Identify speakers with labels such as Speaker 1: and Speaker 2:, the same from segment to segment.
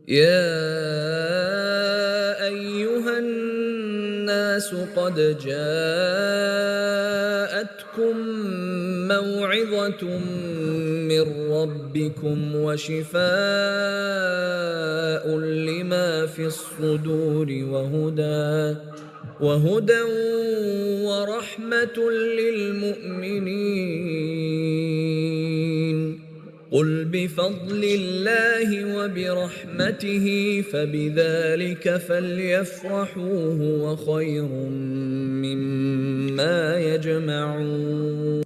Speaker 1: يا أيها الناس قد جاءتكم موعظة من ربكم وشفاء لما في الصدور وهدى ورحمة للمؤمنين قل بفضل الله وبرحمته فبذلك فليفرحوا هو خير مما يجمعون.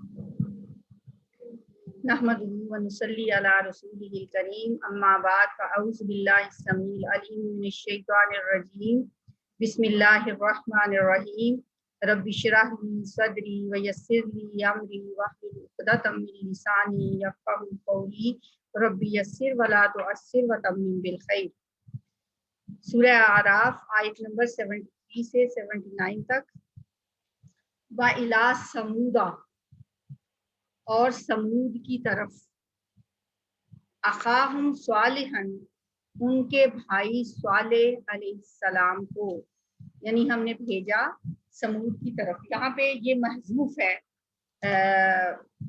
Speaker 2: نحمده ونصلي على رسوله الكريم اما بعد فاعوذ بالله السميع العليم من الشيطان الرجيم بسم الله الرحمن الرحيم رب اشرح لي صدري ويسر لي امري واحلل عقدة من لساني يفقهوا قولي رب يسر ولا تعسر وتمم بالخير. سورہ اعراف آیت نمبر 73 سے 79 تک. وَإِلَى ثَمُودَ، اور سمود کی طرف، اخاہم صالحا، ان کے بھائی صالح علیہ السلام کو، یعنی ہم نے بھیجا سمود کی طرف. یہاں پہ یہ محذوف ہے.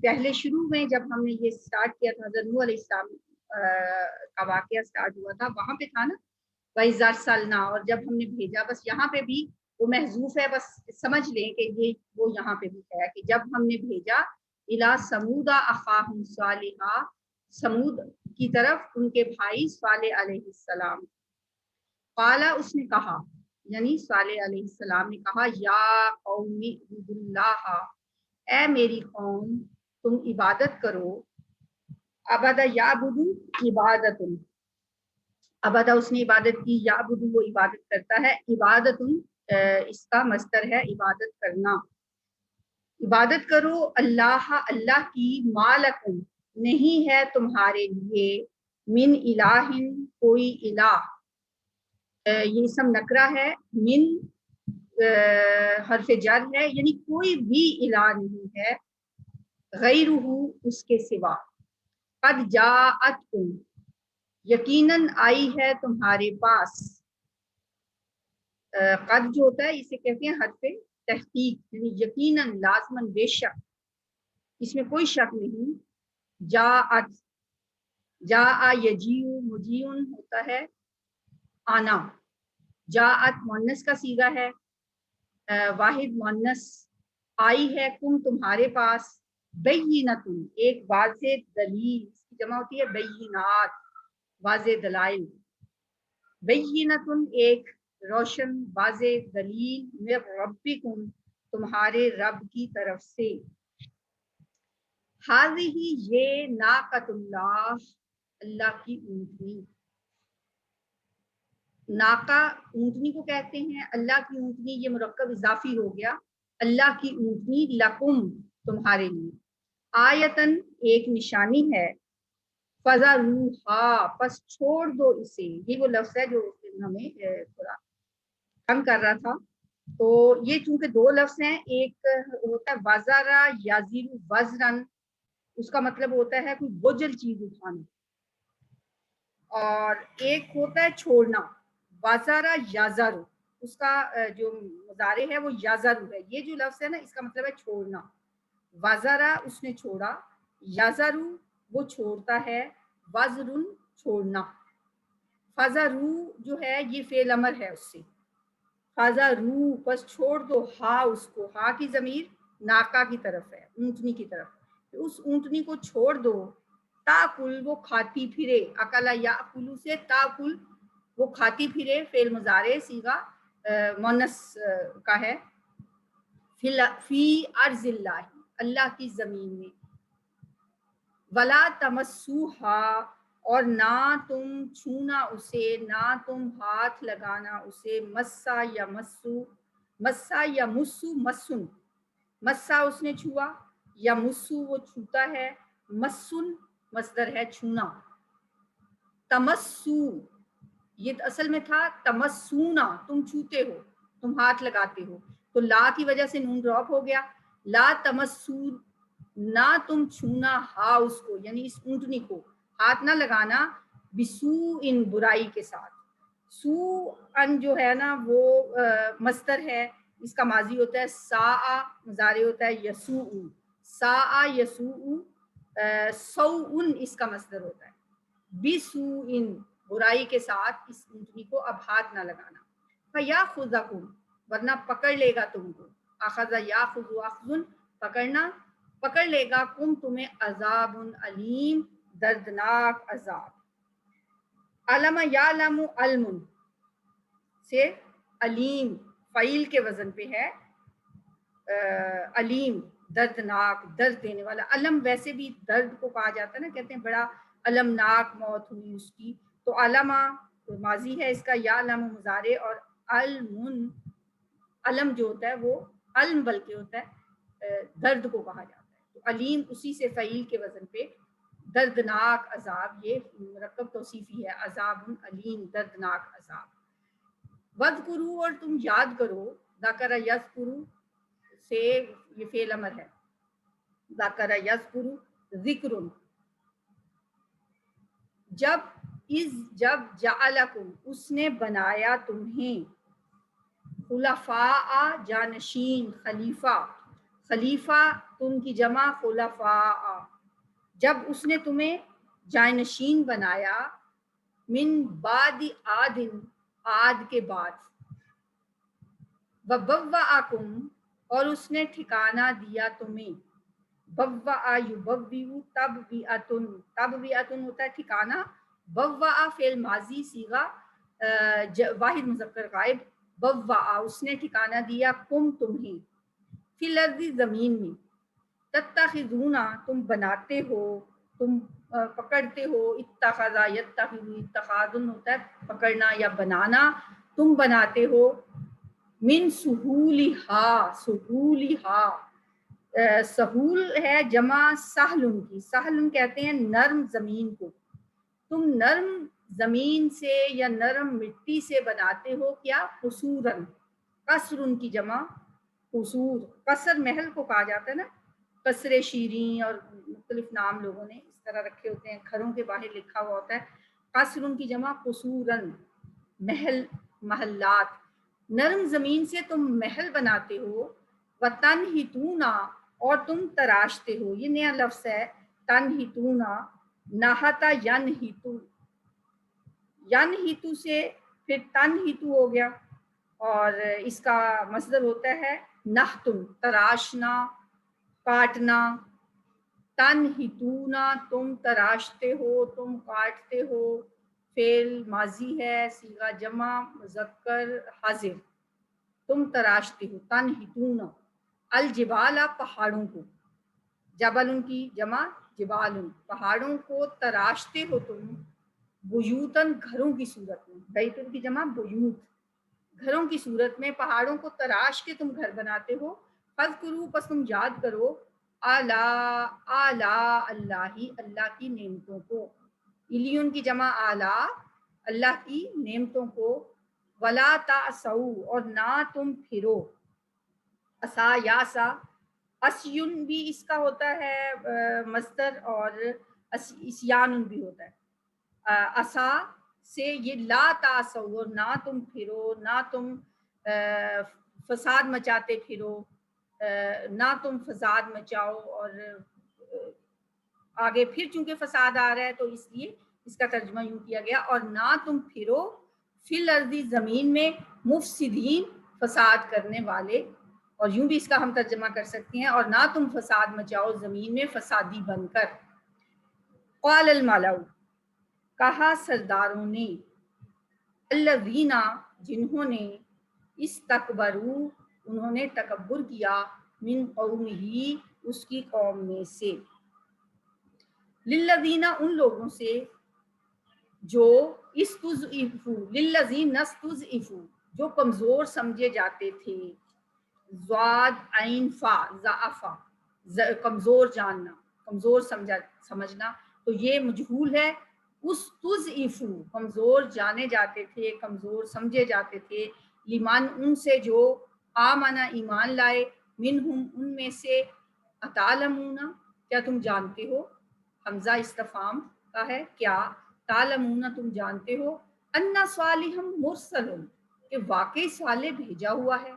Speaker 2: پہلے شروع میں جب ہم نے یہ سٹارٹ کیا تھا، حضرت نوح علیہ السلام کا واقعہ سٹارٹ ہوا تھا، وہاں پہ تھا نا وَإِذْ أَرْسَلْنَا، اور جب ہم نے بھیجا، بس یہاں پہ بھی وہ محذوف ہے. بس سمجھ لیں کہ یہ وہ یہاں پہ بھی ہے کہ جب ہم نے بھیجا اِلیٰ ثمود اخاہم صالحا، سمود کی طرف ان کے بھائی صالح علیہ السلام. قال، اس نے کہا، یعنی صالح علیہ السلام نے کہا، یا قوم اعبدوا اللہ، اے میری قوم تم عبادت کرو. عبادہ یعبدو عبادت، عبادہ اس نے عبادت کی، یعبدو وہ عبادت کرتا ہے، عبادت اس کا مصدر ہے عبادت کرنا. عبادت کرو اللہ، اللہ کی، مالکم نہیں ہے تمہارے لیے، من الہ کوئی الہ. یہ اسم نکرہ ہے، من حرف جر ہے، یعنی کوئی بھی الہ نہیں ہے، غیرہ اس کے سوا. قد جاءتکم، یقیناً آئی ہے تمہارے پاس. قد جو ہوتا ہے اسے کہتے ہیں حرف تحقیق، یعنی یقیناً، لازماً، بے شک، اس میں کوئی شک نہیں. جاءت، جاء یجیء، مجیء ہوتا ہے آنا. جاءت مؤنث کا صیغہ ہے، واحد مؤنث. آئی ہے کم تمہارے پاس، بینۃ ایک واضح دلیل، اس کی جمع ہوتی ہے بینات، واضح دلائل. بینۃ ایک روشن واضح دلیل، من ربکم تمہارے رب کی طرف سے. ہذہ یہ، ناقۃ اللہ اللہ کی اونٹنی. ناقہ اونٹنی کو کہتے ہیں، اللہ کی اونٹنی یہ مرکب اضافی ہو گیا. اللہ کی اونٹنی، لکم تمہارے لیے، آیتن ایک نشانی ہے، فذروہا پس چھوڑ دو اسے. یہ وہ لفظ ہے جو اس دن ہمیں تھوڑا تنگ کر رہا تھا. تو یہ چونکہ دو لفظ ہیں، ایک ہوتا ہے وزرا یزیر وزرن، اس کا مطلب ہوتا ہے کوئی بوجھل چیز اٹھانا، اور ایک ہوتا ہے چھوڑنا، وزرا یزر، اس کا جو مضارع ہے وہ یزر ہے. یہ جو لفظ ہے نا اس کا مطلب ہے چھوڑنا. وزرا اس نے چھوڑا، یزر وہ چھوڑتا ہے، وزرن چھوڑنا. فذرو جو ہے یہ فعل امر ہے اس سے. فذرو پس چھوڑ دو، ہا اس کو، ہا کی ضمیر ناقہ کی طرف ہے، اونٹنی کی طرف. اس اونٹنی کو چھوڑ دو، تاکل وہ کھاتی پھرے، اکلا یاکلو سے تاکل وہ کھاتی پھرے، فعل مضارع صیغہ مؤنث کا ہے. فی ارض اللہ، اللہ کی زمین میں. ولا تمسوہا اور نہ تم چھونا اسے، نہ تم ہاتھ لگانا اسے، مسا یا مسو، مسا یا مسو، مسن، مسا اس نے چھوا، یا مسو وہ چھوتا ہے، مسن مصدر ہے چھونا. تمسو یہ اصل میں تھا تمسونا، تم چھوتے ہو، تم ہاتھ لگاتے ہو، تو لا کی وجہ سے نون ڈراپ ہو گیا. لا تمسو نہ تم چھونا، ہا اس کو، یعنی اس اونٹنی کو، ہاتھ نہ لگانا، بسو ان برائی کے ساتھ. سو ان جو ہے نا وہ مصدر ہے, اس کا ماضی ہوتا ہے ساء, مضارع ہوتا ہے یسوء. ساء یسوء, سوء اس کا مصدر ہوتا ہے. بسو ان برائی کے ساتھ, اس اونٹنی کو اب ہاتھ نہ لگانا. فیاخذکم ورنہ پکڑ لے گا تم کو. اخذ یاخذ اخذ پکڑنا, پکڑ لے گا کم تمہیں عذاب علیم دردناک عذاب. علم یعلم علم سے علیم فعیل کے وزن پہ ہے, علیم دردناک درد دینے والا. علم ویسے بھی درد کو کہا جاتا ہے نا, کہتے ہیں بڑا المناک موت ہوئی اس کی, تو علمہ ماضی ہے اس کا, یعلم مضارع, اور علم علم جو ہوتا ہے وہ علم بلکہ ہوتا ہے درد کو کہا جاتا ہے. تو علیم اسی سے فعیل کے وزن پہ دردناک عذاب, یہ مرکب توصیفی ہے, عذاب علیم دردناک عذاب. وَاذْكُرُوا اور تم یاد کرو, ذکر یذکر سے یہ فعل امر ہے, ذکر یذکر ذکر, جب جعلکم اس نے بنایا تمہیں, خلفاء جانشین, خلیفہ, خلیفہ تم کی جمع خلفاء, جب اس نے تمہیں جانشین بنایا, من بعد عاد عاد کے بعد, وبوأکم اور اس نے ٹھکانہ دیا تمہیں, بوأ یبوئ تبویئۃ, تبویئۃ ہوتا ہے ٹھکانہ, بوأ فعل ماضی صیغہ واحد مذکر غائب, بوأ اس نے ٹھکانہ دیا کم تمہیں, فی الارض زمین میں, تتخذون تم بناتے ہو, تم پکڑتے ہو, اتخذ یتخذ اتخاذ ہوتا ہے پکڑنا یا بنانا, تم بناتے ہو, من سہولہا, سہولہا سہول ہے جمع سہل کی, سہل کہتے ہیں نرم زمین کو, تم نرم زمین سے یا نرم مٹی سے بناتے ہو کیا, قصوراً, قصر کی جمع قصور, قصر محل کو کہا جاتا ہے نا, قصر شیریں اور مختلف نام لوگوں نے اس طرح رکھے ہوتے ہیں, گھروں کے باہر لکھا ہوا ہوتا ہے, قصر کی جمع قصوراً محل, محلات, نرم زمین سے تم محل بناتے ہو, وَتَنْحِتُونَ اور تم تراشتے ہو, یہ نیا لفظ ہے تنحتون, نحتا ینحتو, ینحتو سے پھر تنحتو ہو گیا, اور اس کا مصدر ہوتا ہے نحتن, تراشنا کاٹنا, تنحتون تم تراشتے ہو تم کاٹتے ہو, فعل ماضی ہے صیغہ جمع مذکر حاضر, تم تراشتے ہو, تنحتون, الجبال پہاڑوں کو, جبل ان کی جمع جبال, پہاڑوں کو تراشتے ہو تم, بیوتن گھروں کی صورت میں, بیت کی جمع بیوت, گھروں کی صورت میں پہاڑوں کو تراش کے تم گھر بناتے ہو. فذکروا پس تم یاد کرو, آلاء اللہ, اللہ کی نعمتوں کو, الیون کی جمع آلاء, اللہ کی نعمتوں کو, ولا تعصوا اور نہ تم پھرو, اسا یاسا, اسیون بھی اس کا ہوتا ہے مصدر, اور اسیان بھی ہوتا ہے, اسا سے یہ لا تعصوا اور نہ تم پھرو, نہ تم فساد مچاتے پھرو, نہ تم فساد مچاؤ, اور آگے پھر چونکہ فساد آ رہا ہے تو اس لیے اس کا ترجمہ یوں کیا گیا, اور نہ تم پھرو فی الارض زمین میں, مفسدین فساد کرنے والے, اور یوں بھی اس کا ہم ترجمہ کر سکتے ہیں, اور نہ تم فساد مچاؤ زمین میں فسادی بن کر. قال الملأ کہا سرداروں نے, الذین جنہوں نے, استکبروا انہوں نے تکبر کیا, من قومہ اس کی قوم میں سے, للذین ان لوگوں سے جو استضعفوا, للذین استضعفوا جو کمزور سمجھے جاتے تھے, ضاد عین فا ضعفا, کمزور جاننا, کمزور سمجھنا, تو یہ مجہول ہے. استضعفوا کمزور جانے جاتے تھے, کمزور سمجھے جاتے تھے, لمن ان سے جو, آمنا ایمان لائے, منہم ان میں سے, اتعلمون کیا تم جانتے ہو, حمزہ استفہام کا ہے, کیا, تعلمون تم جانتے ہو انا صالحم مرسلن کہ واقعی صالح بھیجا ہوا ہے،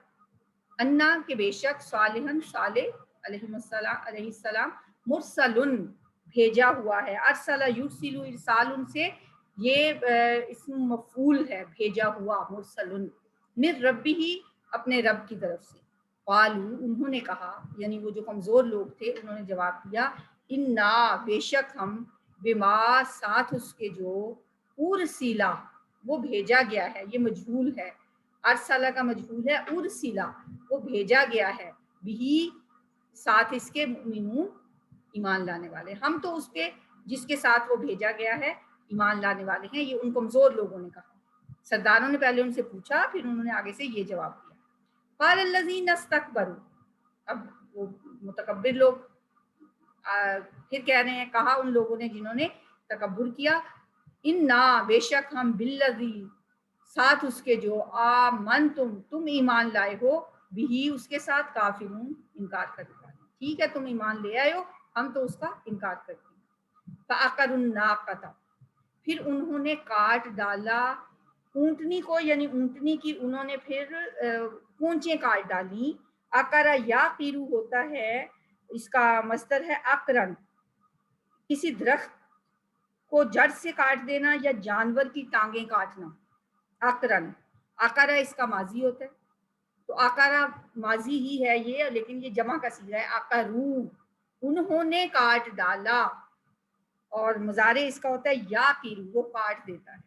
Speaker 2: انا کہ بے شک صالحن صالح علیہ السلام مرسلن بھیجا ہوا ہے، ارسل یرسل ارسال سے یہ اسم مفعول ہے، بھیجا ہوا مرسلن، من ربی ہی اپنے رب کی طرف سے، قالو انہوں نے کہا، یعنی وہ جو کمزور لوگ تھے انہوں نے جواب دیا، انا بے شک ہم بما ساتھ اس کے جو ارسلا وہ بھیجا گیا ہے، یہ مجہول ہے، ارسلہ کا مجہول ہے، ارسلا وہ بھیجا گیا ہے، بھی ساتھ اس کے مؤمنون ایمان لانے والے، ہم تو اس پہ جس کے ساتھ وہ بھیجا گیا ہے ایمان لانے والے ہیں، یہ ان کمزور لوگوں نے کہا۔ سرداروں نے پہلے ان سے پوچھا، پھر انہوں نے آگے سے یہ جواب دیا، قال الذین استکبروا، اب وہ متکبر لوگ پھر کہہ رہے ہیں، کہا ان لوگوں نے جنہوں نے تکبر کیا، انا بے شک ہم بالذی ساتھ اس کے جو تم ایمان لائے ہو، بھی اس کے ساتھ کافرون انکار کرنے والے، ٹھیک ہے تم ایمان لے آئے ہو، ہم تو اس کا انکار کرتے ہیں۔ فعقروا الناقۃ، پھر انہوں نے کاٹ ڈالا اونٹنی کو، یعنی اونٹنی کی انہوں نے پھر پونچیں کاٹ ڈالی، عقرا یا قیرو ہوتا ہے، اس کا مصدر ہے عقرن، کسی درخت کو جڑ سے کاٹ دینا یا جانور کی ٹانگیں کاٹنا، عقرن، عقرا اس کا ماضی ہوتا ہے، تو عقرا ماضی ہی ہے یہ، لیکن یہ جمع کا صیغہ ہے، عقرو انہوں نے کاٹ ڈالا، اور مضارع اس کا ہوتا ہے یا قیرو وہ کاٹ دیتا ہے،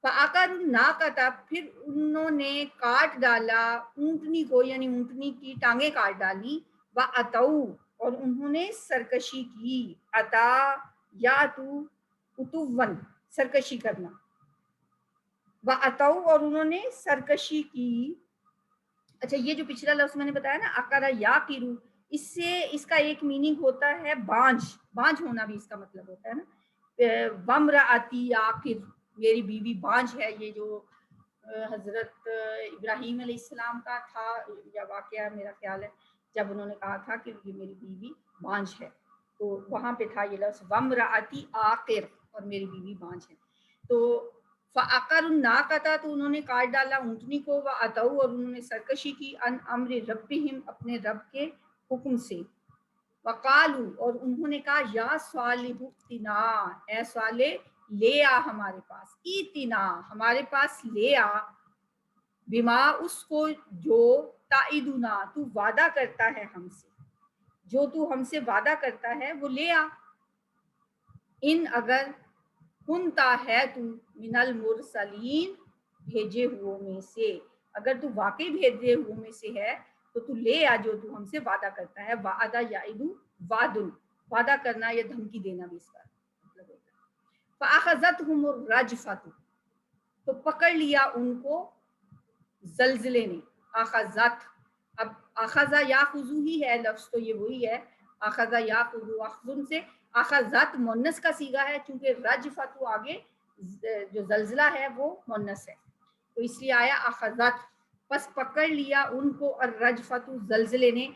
Speaker 2: فعقروا الناقۃ پھر انہوں نے کاٹ ڈالا اونٹنی کو، یعنی اونٹنی کی ٹانگیں کاٹ ڈالی، وَأَتَوْا اور انہوں نے سرکشی کی، عطا یا تو اتون سرکشی کرنا، وَأَتَوْا اور انہوں نے سرکشی کی۔ اچھا یہ جو پچھلا لفظ میں نے بتایا نا عقرا یا قیرو، اس سے اس کا ایک میننگ ہوتا ہے بانجھ ہونا بھی اس کا مطلب ہوتا ہے نا، وَامْرَأَتِي عاقر میری بیوی بانجھ ہے، یہ جو حضرت ابراہیم علیہ السلام کا تھا یا واقعہ میرا خیال ہے، جب انہوں نے کہا تھا کہ یہ میری بیوی بانجھ ہے، تو وہاں پہ تھا یہ لفظ وَامْرَأَتِي عاقر اور میری بیوی بانجھ ہے، تو فعقروا الناقۃ تو انہوں نے کاٹ ڈالا اونٹنی کو، وَأَتَوْا اور انہوں نے سرکشی کی، عن امر ربہم اپنے رب کے حکم سے، وقالو اور انہوں نے کہا یا صالح ائتنا اے صالح لے آ ہمارے پاس، ایتنا ہمارے پاس لے آ، بما اس کو جو تعیدنا تو وعدہ کرتا ہے ہم سے، جو تو ہم سے وعدہ کرتا ہے وہ لے آ، ان اگر کنتا ہے تو من المرسلین بھیجے ہوئے میں سے، اگر تو واقعی بھیجے ہوئے میں سے ہے تو تو لے آ جو تو ہم سے وعدہ کرتا ہے، وعدہ یعیدو وعدن وعدہ کرنا یا دھمکی دینا بھی اس کا مطلب ہوتا ہے، فاخذتهم الرجفۃ تو پکڑ لیا ان کو زلزلے نے، اخذت، اب اخذ یاخذو ہی ہے لفظ تو یہ وہی ہے، اخذ یاخذو اخذن سے، اخذت مؤنث کا صیغہ ہے، چونکہ رجفت آگے جو زلزلہ ہے وہ مؤنث ہے، تو اس لیے آیا اخذت، پس پکڑ لیا ان کو الرجفت زلزلے نے،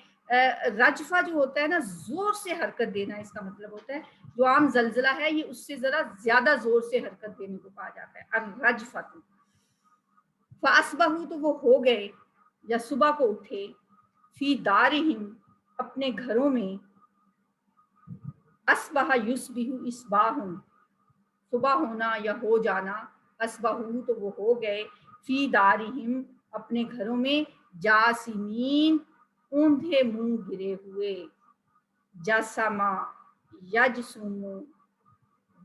Speaker 2: رجفہ جو ہوتا ہے نا زور سے حرکت دینا اس کا مطلب ہوتا ہے، جو عام زلزلہ ہے یہ اس سے ذرا زیادہ زور سے حرکت دینے کو کہا جاتا ہے الرجفت، فاصبحوا تو وہ ہو گئے یا صبح کو اٹھے، فی دارہم اپنے گھروں میں، اصبح یصبح اصباح صبح ہونا یا ہو جانا، اصبحوا تو وہ ہو گئے، فی دارہم اپنے گھروں میں، جاسمین اوندھے منہ گرے ہوئے، جسما یجسم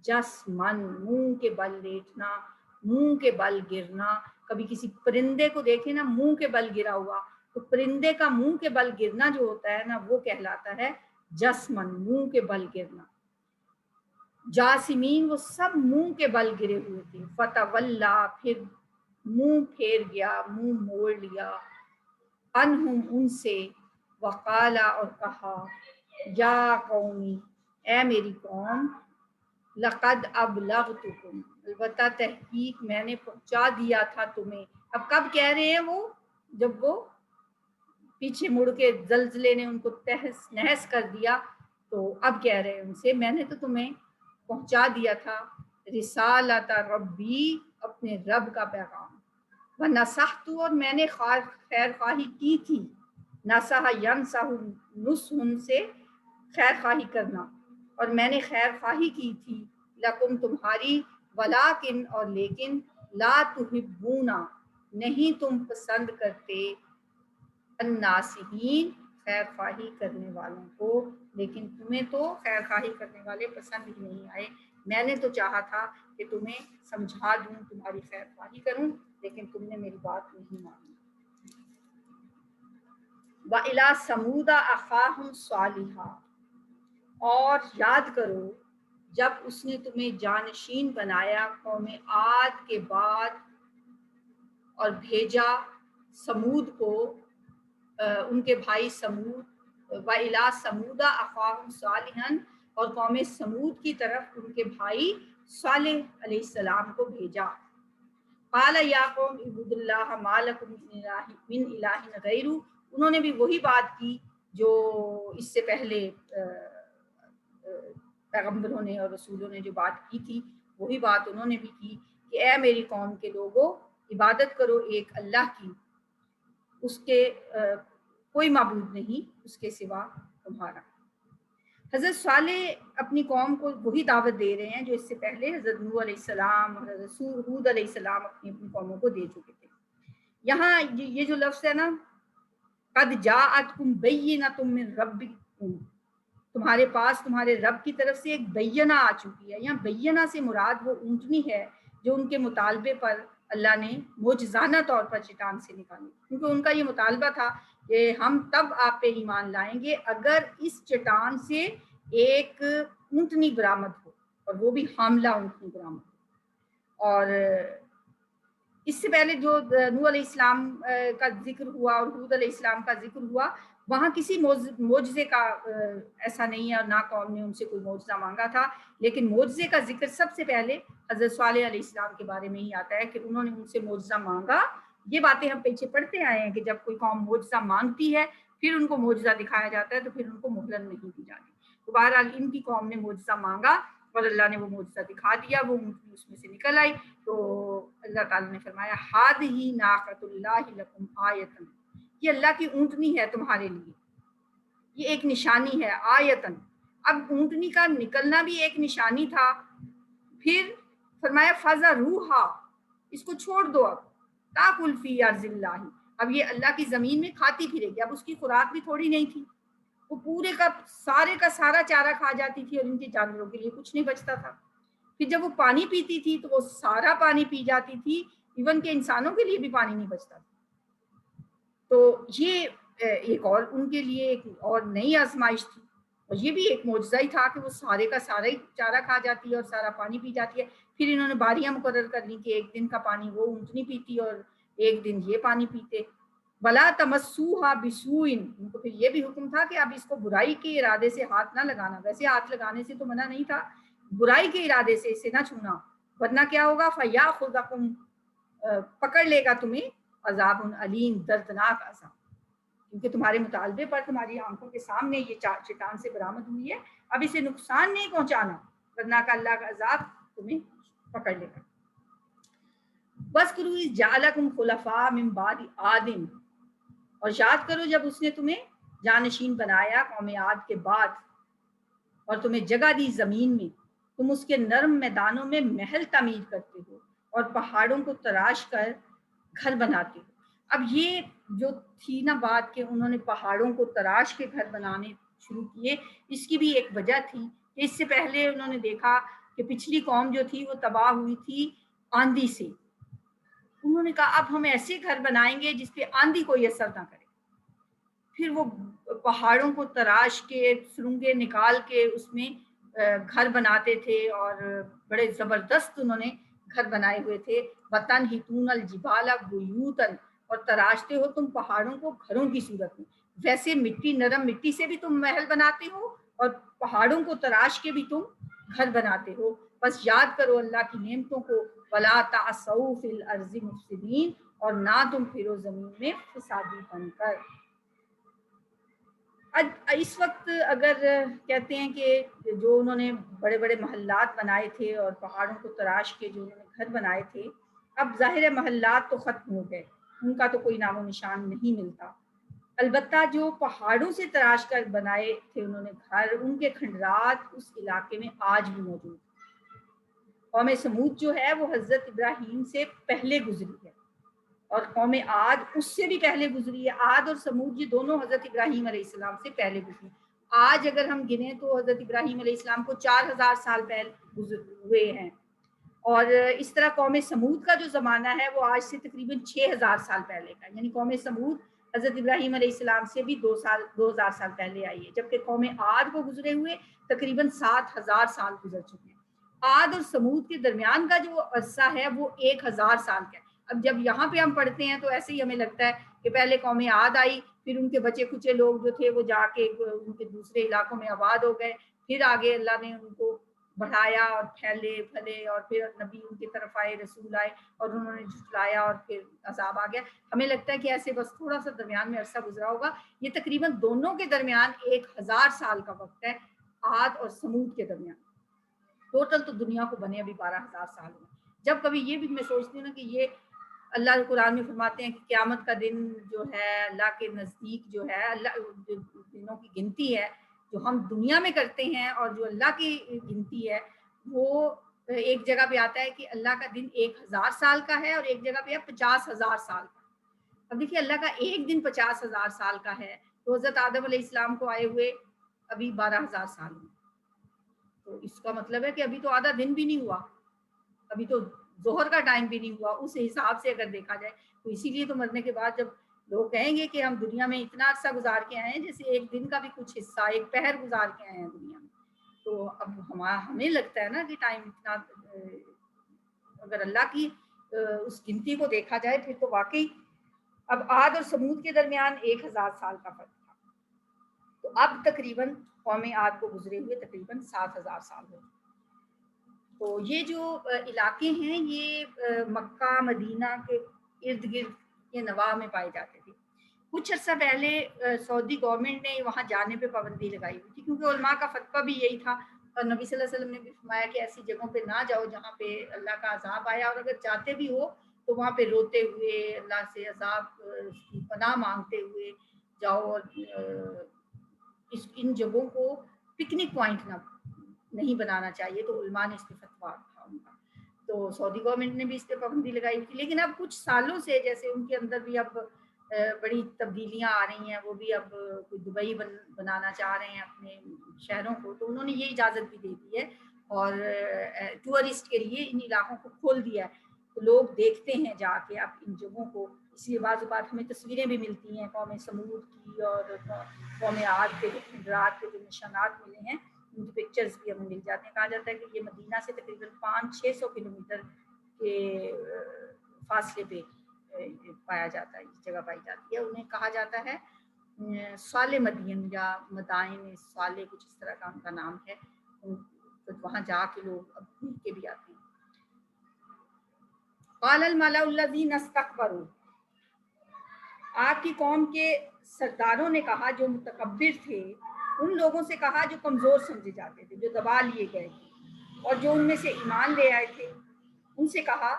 Speaker 2: جسمن منہ کے بل لیٹنا، منہ کے بل گرنا، کبھی کسی پرندے کو دیکھے نا منہ کے بل گرا ہوا، تو پرندے کا منہ کے بل گرنا جو ہوتا ہے نا وہ کہلاتا ہے جسمن منہ کے بل گرنا، جاسمین وہ سب منہ کے بل گرے ہوئے تھے، فتولا پھر منہ پھیر گیا، منہ موڑ لیا، عنہم ان سے، وقالا اور کہا، یا قومی اے میری قوم، لقد ابلغتکم البتہ تحقیق میں نے پہنچا دیا تھا تمہیں، اب کب کہہ رہے ہیں وہ، جب وہ پیچھے مڑ کے زلزلے نے ان کو تہس نہس کر دیا، تو اب کہہ رہے ہیں ان سے میں نے تو تمہیں پہنچا دیا تھا رسالت ربی، اپنے رب کا پیغام، ونصحت، اور میں نے خیر خواہی کی تھی، نصح ینصح نصح سے خیر خواہی کرنا، اور میں نے خیر خواہی کی تھی، لکم تمہاری، ولیکن اور لیکن، لا تحبونا نہیں تم پسند کرتے، الناصحین خیر خواہی کرنے والوں کو، لیکن تمہیں تو خیر خواہی کرنے والے پسند ہی نہیں آئے، میں نے تو چاہا تھا کہ تمہیں سمجھا دوں، تمہاری خیر خواہی کروں، لیکن تم نے میری بات نہیں مانی۔ وَإِلَىٰ ثَمُودَ أَخَاهُمْ صَالِحًا، اور یاد کرو جب اس نے تمہیں جانشین بنایا قوم عاد کے بعد اور بھیجا سمود کو، ان کے بھائی سمود، وَإِلَىٰ ثَمُودَ أَخَاهُمْ صَالِحًا، اور قوم سمود کی طرف ان کے بھائی صالح علیہ السلام کو بھیجا، قال یا قوم اعبدوا اللہ ما لکم من الہ غیرہ، انہوں نے بھی وہی بات کی جو اس سے پہلے پیغمبروں نے اور رسولوں نے جو بات کی تھی، وہی بات انہوں نے بھی کی کہ اے میری قوم کے لوگوں، عبادت کرو ایک اللہ کی، اس کے کوئی معبود نہیں اس کے سوا تمہارا۔ حضرت صالح اپنی قوم کو وہی دعوت دے رہے ہیں جو اس سے پہلے حضرت نوح علیہ السلام اور حضرت ہود علیہ السلام اپنی قوموں کو دے چکے تھے۔ یہاں یہ جو لفظ ہے نا، قد جاءتکم بینۃ من ربکم، تمہارے پاس تمہارے رب کی طرف سے ایک بینہ آ چکی ہے، یہاں بینہ سے مراد وہ اونٹنی ہے جو ان کے مطالبے پر اللہ نے معجزانہ طور پر چٹان سے نکالی، کیونکہ ان کا یہ مطالبہ تھا کہ ہم تب آپ پہ ایمان لائیں گے اگر اس چٹان سے ایک اونٹنی برآمد ہو، اور وہ بھی حاملہ اونٹنی برآمد ہو۔ اور اس سے پہلے جو نوح علیہ السلام کا ذکر ہوا اور ہود علیہ السلام کا ذکر ہوا، وہاں کسی معجزے کا ایسا نہیں ہے، اور نہ قوم نے ان سے کوئی معجزہ مانگا تھا، لیکن معجزے کا ذکر سب سے پہلے حضرت صالح علیہ السلام کے بارے میں ہی آتا ہے کہ انہوں نے ان سے معجزہ مانگا۔ یہ باتیں ہم پیچھے پڑھتے آئے ہیں کہ جب کوئی قوم معجزہ مانگتی ہے پھر ان کو معجزہ دکھایا جاتا ہے تو پھر ان کو مہلت نہیں دی جاتی۔ تو بہرحال ان کی قوم نے معجزہ مانگا اور اللہ نے وہ معجزہ دکھا دیا، وہ اونٹنی اس میں سے نکل آئی، تو اللہ تعالیٰ نے فرمایا ہذہ ناقۃ اللہ لکم آیۃ، یہ اللہ کی اونٹنی ہے تمہارے لیے، یہ ایک نشانی ہے، آیتن۔ اب اونٹنی کا نکلنا بھی ایک نشانی تھا، پھر فرمایا فذروھا، اس کو چھوڑ دو، اب تاکل فی ارض اللہ، اب یہ اللہ کی زمین میں کھاتی پھرے گی، اب اس کی خوراک بھی تھوڑی نہیں تھی، وہ پورے کا سارا چارہ کھا جاتی تھی اور ان کے جانوروں کے لیے کچھ نہیں بچتا تھا۔ پھر جب وہ پانی پیتی تھی تو وہ سارا پانی پی جاتی تھی، ایون کہ انسانوں کے لیے بھی پانی نہیں بچتا تھا۔ تو یہ ایک اور ان کے لیے ایک اور نئی آزمائش تھی، اور یہ بھی ایک معجزہ ہی تھا کہ وہ سارے کا سارا ہی چارہ کھا جاتی ہے اور سارا پانی پی جاتی ہے۔ پھر انہوں نے باریاں مقرر کر لی کہ ایک دن کا پانی وہ اونٹنی پیتی اور ایک دن یہ پانی پیتے۔ ولا تمسوھا بسوء، ان کو پھر یہ بھی حکم تھا کہ اب اس کو برائی کے ارادے سے ہاتھ نہ لگانا، ویسے ہاتھ لگانے سے تو منع نہیں تھا، برائی کے ارادے سے اسے نہ چھونا، ورنہ کیا ہوگا، فیاخذکم، پکڑ لے گا تمہیں، عذاب علیم، دردناک عذاب، کیونکہ تمہارے مطالبے پر تمہاری آنکھوں کے سامنے یہ چٹان سے برآمد ہوئی ہے، اب اسے نقصان نہیں پہنچانا، ورنہ کہ اللہ کا عذاب تمہیں پکڑ لے گا۔ وَاذْكُرُوا إِذْ جَعَلَكُمْ خُلَفَاءَ مِنْ بَعْدِ عَادٍ، اور یاد کرو جب اس نے تمہیں جانشین بنایا قوم عاد کے بعد اور تمہیں جگہ دی زمین میں، تم اس کے نرم میدانوں میں محل تعمیر کرتے ہو اور پہاڑوں کو تراش کر گھر بناتے ہو۔ اب یہ جو تھی نا بات کہ انہوں نے پہاڑوں کو تراش کے گھر بنانے شروع کیے، اس کی بھی ایک وجہ تھی کہ اس سے پہلے انہوں نے دیکھا کہ پچھلی قوم جو تھی وہ تباہ ہوئی تھی آندھی سے، انہوں نے کہا اب ہم ایسے گھر بنائیں گے جس پہ آندھی کوئی اثر نہ کرے، پھر وہ پہاڑوں کو تراش کے سرنگیں نکال کے اس میں گھر بناتے تھے اور بڑے زبردست انہوں نے گھر بنائے ہوئے تھے۔ وَتَنْحِتُونَ الْجِبَالَ بُيُوتًا، اور تراشتے ہو تم پہاڑوں کو گھروں کی صورت میں، ویسے مٹی، نرم مٹی سے بھی تم محل بناتے ہو اور پہاڑوں کو تراش کے بھی تم گھر بناتے ہو، بس یاد کرو اللہ کی نعمتوں کو، وَلَا تَعْثَوْا فِي الْأَرْضِ مُفْسِدِينَ، اور نہ تم پھرو زمین میں فسادی بن کر۔ اس وقت اگر کہتے ہیں کہ جو انہوں نے بڑے بڑے محلات بنائے تھے اور پہاڑوں کو تراش کے جو انہوں نے گھر بنائے تھے، اب ظاہر ہے محلات تو ختم ہو گئے، ان کا تو کوئی نام و نشان نہیں ملتا۔ البتہ جو پہاڑوں سے تراش کر بنائے تھے انہوں نے گھر، ان کے کھنڈرات اس علاقے میں آج بھی موجود ہیں۔ قوم سمود جو ہے وہ حضرت ابراہیم سے پہلے گزری ہے، اور قوم عاد اس سے بھی پہلے گزری ہے۔ عاد اور سمود یہ دونوں حضرت ابراہیم علیہ السلام سے پہلے گزری۔ آج اگر ہم گنیں تو حضرت ابراہیم علیہ السلام کو 4000 سال پہلے گزر ہوئے ہیں، اور اس طرح قوم سمود کا جو زمانہ ہے وہ آج سے تقریباً 6000 سال پہلے کا ہے، یعنی قوم سمود حضرت ابراہیم علیہ السلام سے بھی 2000 سال پہلے آئی ہے، جبکہ قوم عاد کو گزرے ہوئے تقریباً 7000 سال گزر چکے ہیں۔ عاد اور سمود کے درمیان کا جو عرصہ ہے وہ 1000 سال کا ہے۔ اب جب یہاں پہ ہم پڑھتے ہیں تو ایسے ہی ہمیں لگتا ہے کہ پہلے قوم عاد آئی، پھر ان کے بچے کچے لوگ جو تھے وہ جا کے ان کے دوسرے علاقوں میں آباد ہو گئے، پھر آگے اللہ نے ان کو بڑھایا اور پھیلے پھلے، اور پھر نبی ان کی طرف آئے، رسول آئے، اور انہوں نے جھٹلایا اور پھر عذاب آ گیا۔ ہمیں لگتا ہے کہ ایسے بس تھوڑا سا درمیان میں عرصہ گزرا ہوگا۔ یہ تقریباً دونوں کے درمیان 1000 سال کا وقت ہے، عاد اور سمود کے درمیان۔ ٹوٹل تو دنیا کو بنے ابھی 12000 سال ہوئے۔ جب کبھی یہ بھی میں سوچتی ہوں نا کہ یہ اللہ قرآن میں فرماتے ہیں کہ قیامت کا دن جو ہے اللہ کے نزدیک جو ہے، اللہ جو دنوں کی گنتی ہے جو ہم دنیا میں کرتے ہیں اور جو اللہ کی گنتی ہے، وہ ایک جگہ پہ آتا ہے کہ اللہ کا دن 1000 سال کا ہے، اور ایک جگہ پہ ہے 50,000 سال کا۔ اب دیکھیے اللہ کا ایک دن 50,000 سال کا ہے، تو حضرت آدم علیہ السلام کو آئے ہوئے ابھی 12,000 سال ہوئے، تو اس کا مطلب ہے کہ ابھی تو آدھا دن بھی نہیں ہوا، ابھی تو ظہر کا ٹائم بھی نہیں ہوا اس حساب سے اگر دیکھا جائے۔ تو اسی لیے تو مرنے کے بعد جب لوگ کہیں گے کہ ہم دنیا میں اتنا عرصہ گزار کے آئے ہیں، جیسے ایک دن کا بھی کچھ حصہ، ایک پہر گزار کے آئے ہیں دنیا میں، تو اب ہمیں لگتا ہے نا کہ ٹائم اتنا، اگر اللہ کی اس گنتی کو دیکھا جائے پھر تو واقعی اب عاد اور سمود کے درمیان 1000 سال کا فرق تھا، تو اب تقریباً قوم عاد کو گزرے ہوئے تقریباً 7000 سال ہو چکے۔ تو یہ جو علاقے ہیں یہ مکہ مدینہ کے ارد گرد کے نواح میں پائے جاتے تھے۔ کچھ عرصہ پہلے سعودی گورنمنٹ نے وہاں جانے پہ پابندی لگائی ہوئی تھی، کیونکہ علماء کا فتویٰ بھی یہی تھا، اور نبی صلی اللہ علیہ وسلم نے بھی فرمایا کہ ایسی جگہوں پہ نہ جاؤ جہاں پہ اللہ کا عذاب آیا، اور اگر جاتے بھی ہو تو وہاں پہ روتے ہوئے اللہ سے عذاب کی پناہ مانگتے ہوئے جاؤ، اور ان جگہوں کو پکنک پوائنٹ نہیں بنانا چاہیے، تو علماء نے اس پہ فتویٰ تھا ان کا، تو سعودی گورنمنٹ نے بھی اس پہ پابندی لگائی ہوئی تھی۔ لیکن اب کچھ سالوں سے جیسے ان کے اندر بھی اب بڑی تبدیلیاں آ رہی ہیں، وہ بھی اب کوئی دبئی بنانا چاہ رہے ہیں اپنے شہروں کو، تو انہوں نے یہ اجازت بھی دے دی ہے اور ٹورسٹ کے لیے ان علاقوں کو کھول دیا ہے، تو لوگ دیکھتے ہیں جا کے اب ان جگہوں کو۔ اس لیے بعض اوقات ہمیں تصویریں بھی ملتی ہیں قوم سمود کی اور قوم عاد کے جو کھنڈرات کے جو نشانات ملے ہیں، ان کی پکچرز بھی ہمیں مل جاتے ہیں۔ کہا جاتا ہے کہ یہ مدینہ سے تقریباً 500-600 کلومیٹر کے فاصلے پہ پایا جاتا ہے، اس جگہ پائی جاتی ہے۔ انہیں کہا جاتا ہے صالح مدین یا مدائن صالح، کچھ اس طرح کا ان کا نام ہے، تو وہاں جا کے لوگ اب گھوم کے بھی آتے ہیں۔ قال الملأ الذین استکبروا، آپ کی قوم کے سرداروں نے کہا جو متکبر تھے، ان لوگوں سے کہا جو کمزور سمجھے جاتے تھے، جو دبا لیے گئے تھے، اور جو ان میں سے ایمان لے آئے تھے، ان سے کہا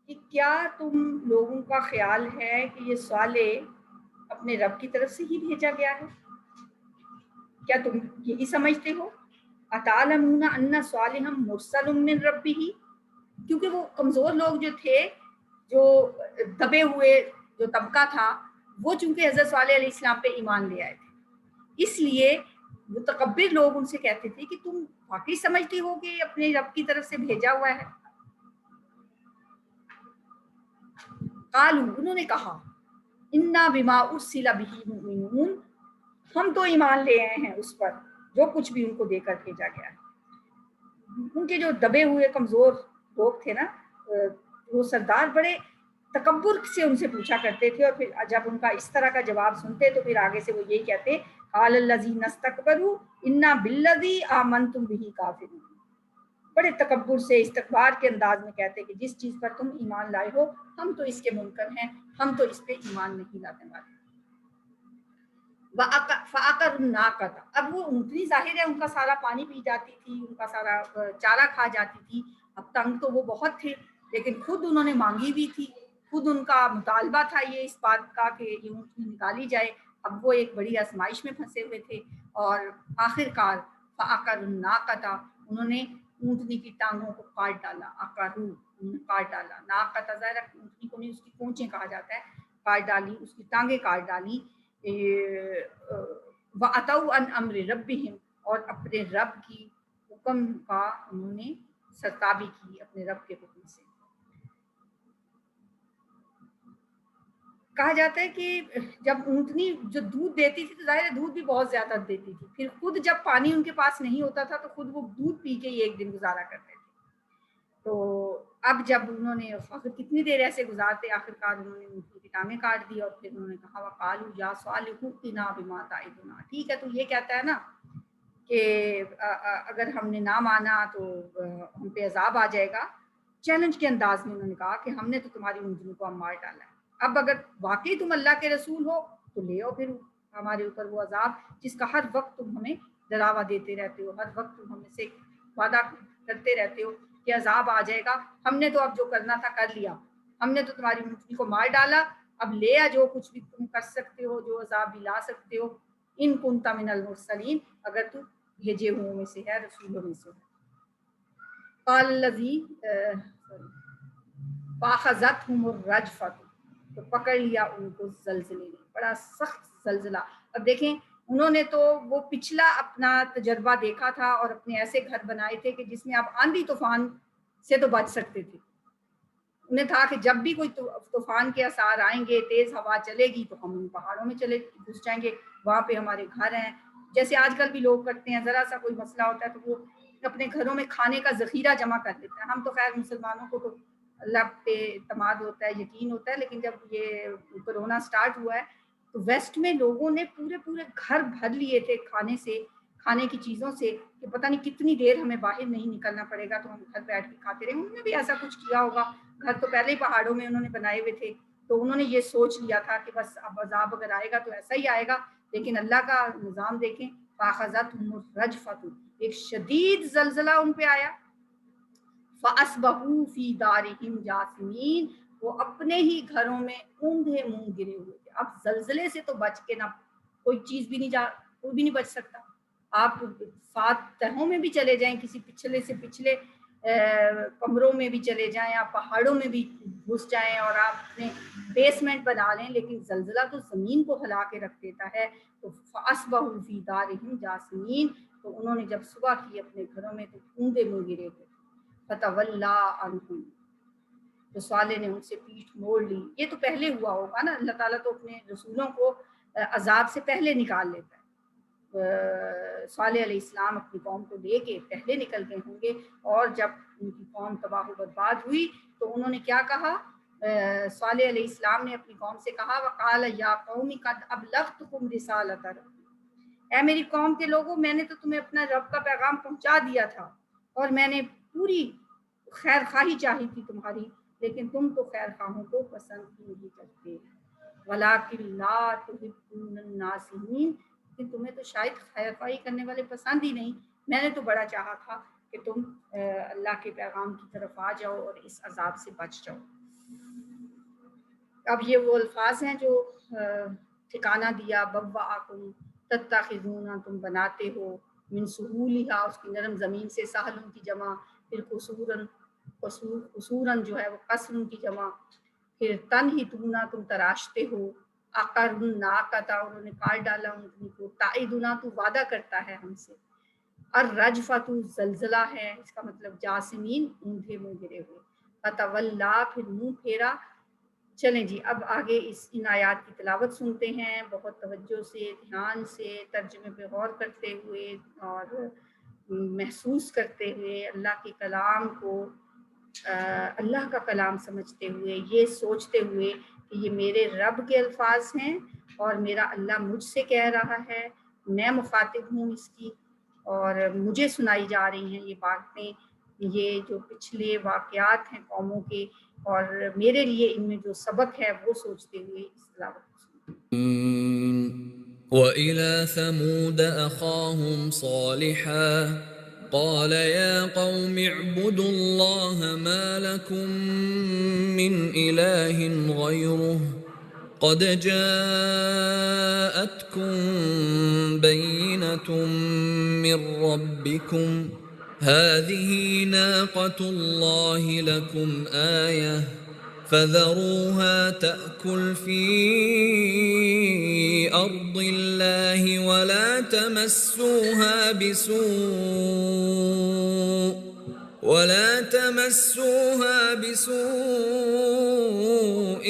Speaker 2: کہ کیا تم لوگوں کا خیال ہے کہ یہ صالح اپنے رب کی طرف سے ہی بھیجا گیا ہے؟ کیا تم یہی سمجھتے ہو؟ اتعلمون ان صالحا مرسل من ربہ، کیونکہ وہ کمزور لوگ جو تھے، جو دبے ہوئے جو طبقہ تھا، وہ چونکہ حضرت صالح علیہ السلام پہ ایمان لے آئے تھے، اس لیے متکبر لوگ ان سے کہتے تھے کہ تم واقعی سمجھتی ہو کہ اپنے رب کی طرف سے بھیجا ہوا ہے؟ قالوا، انہوں نے کہا، انا بما ارسل بہ مؤمنون، ہم تو ایمان لے آئے ہیں اس پر جو کچھ بھی ان کو دے کر بھیجا گیا ہے۔ ان کے جو دبے ہوئے کمزور لوگ تھے نا، وہ سردار بڑے تکبر سے ان سے پوچھا کرتے تھے، اور پھر جب ان کا اس طرح کا جواب سنتے تو پھر آگے سے وہ یہی کہتے، قال الذین استکبروا انا بالذی آمنتم بہ کافرون، بڑے تکبر سے استکبار کے انداز میں کہتے کہ جس چیز پر تم ایمان لائے ہو ہم تو اس کے منکر ہیں، ہم تو اس پہ ایمان نہیں لانے والے۔ فَعَقَرُ النَّاقَةَ، اب وہ اونٹنی ظاہر ہے ان کا سارا پانی پی جاتی تھی، ان کا سارا چارہ کھا جاتی تھی، اب تنگ تو وہ بہت تھے لیکن خود انہوں نے مانگی بھی تھی، خود ان کا مطالبہ تھا یہ اس بات کا کہ یہ اونٹنی نکالی جائے، اب وہ ایک بڑی آزمائش میں پھنسے ہوئے تھے، اور آخر کار فَعَقَرُ النَّاقَةَ، انہوں نے اونٹنی کی ٹانگوں کو کاٹ ڈالا، عقرو انہوں نے کاٹ ڈالا، ناقۃ ظاہر ہے اونٹنی کو نہیں اس کی پونچیں کہا جاتا ہے، کاٹ ڈالی، اس کی ٹانگیں کاٹ ڈالی، وَأَتَوْا عَنْ أَمْرِ رَبِّهِمْ، اور اپنے رب کی حکم کا انہوں نے سرتابی کی، اپنے رب کے حکم سے۔ کہا جاتا ہے کہ جب اونٹنی جو دودھ دیتی تھی تو ظاہر ہے دودھ بھی بہت زیادہ دیتی تھی، پھر خود جب پانی ان کے پاس نہیں ہوتا تھا تو خود وہ دودھ پی کے ہی ایک دن گزارا کرتے تھے، تو اب جب انہوں نے آخر کتنی دیر ایسے گزارتے، آخر کار انہوں نے اونٹنی کی ٹانگیں کاٹ دی، اور پھر انہوں نے کہا وَقَالُوا يَا صَالِحُ ائْتِنَا بِمَا تَعِدُنَا، ٹھیک ہے تو یہ کہتا ہے نا کہ اگر ہم نے نہ مانا تو ہم پہ عذاب آ جائے گا، چیلنج کے انداز میں انہوں نے کہا کہ ہم نے تو تمہاری اونٹنی کو مار ڈالا ہے، اب اگر واقعی تم اللہ کے رسول ہو تو لے آؤ پھر ہمارے اوپر وہ عذاب جس کا ہر وقت تم ہمیں ڈراوا دیتے رہتے ہو، ہر وقت تم ہمیں سے وعدہ کرتے رہتے ہو کہ عذاب آ جائے گا، ہم نے تو اب جو کرنا تھا کر لیا، ہم نے تو تمہاری اونٹنی کو مار ڈالا، اب لے آ جو کچھ بھی تم کر سکتے ہو، جو عذاب بھی لا سکتے ہو، ان کنت من المرسلین، اگر تو بھیجے ہوئے میں سے ہے، رسولوں میں سے ہے۔ قال الذی فاخذتهم الرجفۃ، تو پکڑ لیا ان کو زلزلے نے، بڑا سخت زلزلہ۔ اب دیکھیں انہوں نے تو وہ پچھلا اپنا تجربہ دیکھا تھا اور اپنے ایسے گھر بنائے تھے کہ جس میں آپ آندھی طوفان سے تو بچ سکتے تھے، انہیں تھا کہ جب بھی کوئی طوفان کے آثار آئیں گے، تیز ہوا چلے گی تو ہم ان پہاڑوں میں چلے گھس جائیں گے، وہاں پہ ہمارے گھر ہیں، جیسے آج کل بھی لوگ کرتے ہیں، ذرا سا کوئی مسئلہ ہوتا ہے تو وہ اپنے گھروں میں کھانے کا ذخیرہ جمع کر لیتے ہیں۔ ہم تو خیر مسلمانوں کو تو اللہ پہ اعتماد ہوتا ہے، یقین ہوتا ہے، لیکن جب یہ کورونا سٹارٹ ہوا ہے تو ویسٹ میں لوگوں نے پورے پورے گھر بھر لیے تھے کھانے سے، کھانے کی چیزوں سے، کہ پتہ نہیں کتنی دیر ہمیں باہر نہیں نکلنا پڑے گا تو ہم گھر بیٹھ کے کھاتے رہیں۔ انہوں نے بھی ایسا کچھ کیا ہوگا، گھر تو پہلے ہی پہاڑوں میں انہوں نے بنائے ہوئے تھے، تو انہوں نے یہ سوچ لیا تھا کہ بس اب عذاب اگر آئے گا تو ایسا ہی آئے گا، لیکن اللہ کا نظام دیکھیں، فاخذتهم الرجفۃ، ایک شدید زلزلہ ان پہ آیا، فاصبحوا فی دارہم جاثمین، وہ اپنے ہی گھروں میں اوندھے منہ گرے ہوئے تھے۔ اب زلزلے سے تو بچ کے نہ کوئی چیز بھی نہیں کوئی بھی نہیں بچ سکتا، آپ 7 تہوں میں بھی چلے جائیں، کسی پچھلے سے پچھلے کمروں میں بھی چلے جائیں، آپ پہاڑوں میں بھی گھس جائیں اور آپ اپنے بیسمنٹ بنا لیں، لیکن زلزلہ تو زمین کو ہلا کے رکھ دیتا ہے۔ تو فاصبحوا فی دارہم جاثمین، تو انہوں نے جب صبح کی اپنے گھروں میں تو اوندے منہ گرے ہوئے، فتولا عنہم، تو صالح نے ان سے پیٹھ موڑ لی۔ یہ تو پہلے ہوا ہوگا نا، اللہ تعالیٰ تو اپنے رسولوں کو عذاب سے پہلے نکال لیتا ہے۔ صالح علیہ السلام اپنی قوم کو لے کے پہلے نکل گئے ہوں گے، اور جب ان کی قوم تباہ و برباد ہوئی تو انہوں نے کیا کہا، صالح علیہ السلام نے اپنی قوم سے کہا وقال یا قوم قد ابلغتکم رسالۃ ربی، اے میری قوم کے لوگوں میں نے تو تمہیں اپنا رب کا پیغام پہنچا دیا تھا، اور میں نے پوری خیر خواہی چاہی تھی تمہاری، لیکن تم تو خیر خواہوں کو پسند ہی نہیں کرتے، وَلَٰكِن لَا تُحِبُّونَ النَّاصِحِينَ، لیکن تمہیں تو شاید خیر خواہی کرنے والے پسند ہی نہیں، میں نے تو بڑا چاہا تھا کہ تم اللہ کے پیغام کی طرف آ جاؤ اور اس عذاب سے بچ جاؤ۔ اب یہ وہ الفاظ ہیں جو ٹھکانہ دیا، بوّأکم تتخذون، تم بناتے ہو، من سہولہا، اس کی نرم زمین سے، سہلن کی جمع، پھر قصوراً جو ہے وہ قصر کی جمع، پھر تنحتون، تم تراشتے ہو، عقروا الناقۃ، انہوں نے کاٹ ڈالا اونٹنی کو، تعدنا، تو وعدہ کرتا ہے ہم سے، الرجفۃ زلزلہ ہے، اس کا مطلب جاسمین، اوندھے منہ گرے ہوئے، فتولا، پھر منہ پھیرا۔ چلیں جی اب آگے ان آیات کی تلاوت سنتے ہیں، بہت توجہ سے، دھیان سے، ترجمے پہ غور کرتے ہوئے اور محسوس کرتے ہوئے، اللہ کے کلام کو اللہ کا کلام سمجھتے ہوئے، یہ سوچتے ہوئے کہ یہ میرے رب کے الفاظ ہیں اور میرا اللہ مجھ سے کہہ رہا ہے، میں مخاطب ہوں اس کی، اور مجھے سنائی جا رہی ہیں یہ باتیں، یہ جو پچھلے واقعات ہیں قوموں کے، اور میرے لیے ان میں جو سبق ہے وہ سوچتے ہوئے اس تلاوت کو سنتے ہیں۔
Speaker 1: وإلى ثمود أخاهم صالحا قال يا قوم اعبدوا الله ما لكم من إله غيره قد جاءتكم بينة من ربكم هذه ناقة الله لكم آية فذروها تأكل في أرض الله ولا تمسوها بسوء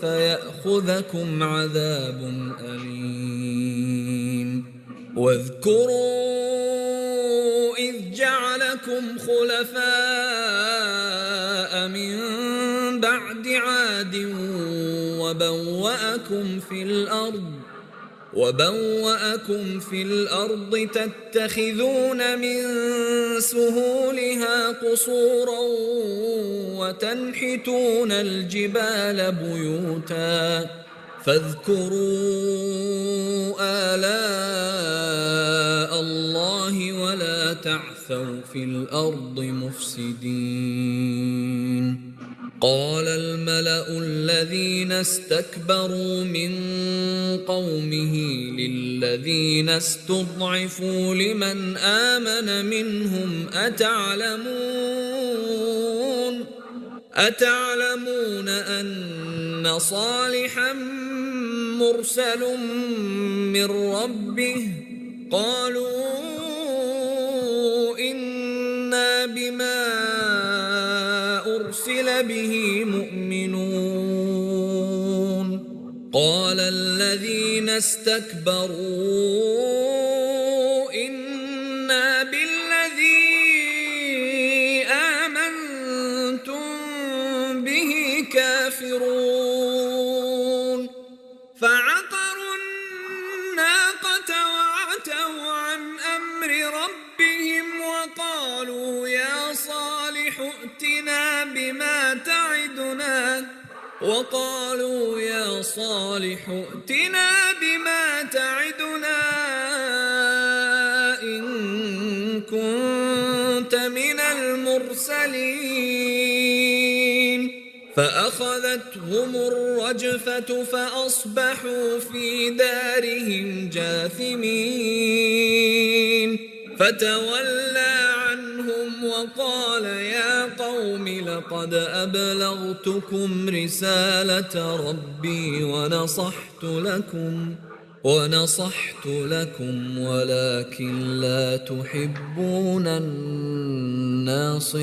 Speaker 1: فيأخذكم عذاب أليم واذكروا إذ جعلكم خلفاء من بعد عاد وبوأكم في الأرض تتخذون من سهولها قصورا وتنحتون الجبال بيوتا فاذكروا آلاء الله ولا تعثوا في الأرض مفسدين قال الملأ الذين استكبروا من قومه للذين استضعفوا لمن آمن منهم أتعلمون أن صالحا مرسل من ربه قالوا إنا بما أرسل به مؤمنون قال الذين استكبروا إنا بالذي آمنتم به كافرون فعقروا الناقة وعتوا عن أمر ربهم وقالوا يا صالح ائتنا بما تعدنا إن كنت من المرسلين فأخذتهم الرجفة فأصبحوا في دارهم جاثمين فتولى عنهم وقال يا قوم لقد أبلغتكم رسالة ربي ونصحت لكم ولكن لا تحبون الناصحين